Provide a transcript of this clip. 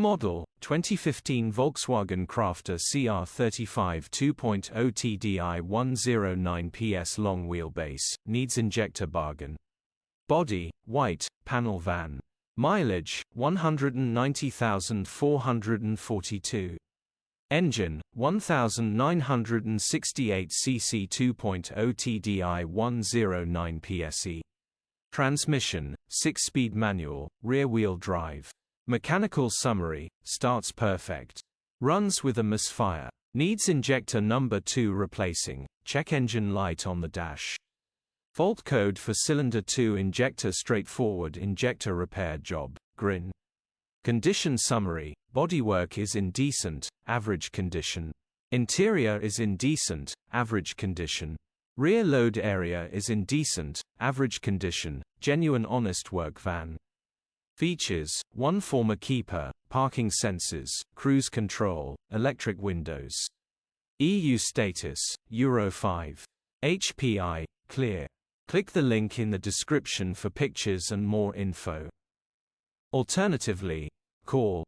Model, 2015 Volkswagen Crafter CR35 2.0TDI 109PS long wheelbase, needs injector bargain. Body, white, panel van. Mileage, 190,442. Engine, 1968 cc 2.0TDI 109PS. Transmission, 6-speed manual, rear-wheel drive. Mechanical summary, starts perfect. Runs with a misfire. Needs injector number 2 replacing. Check engine light on the dash. Fault code for cylinder 2 injector straightforward injector repair job, grin. Condition summary, bodywork is in decent, average condition. Interior is in decent, average condition. Rear load area is in decent, average condition, genuine honest work van. Features, 1 former keeper, parking sensors, cruise control, electric windows. EU status, Euro 5. HPI, clear. Click the link in the description for pictures and more info. Alternatively, call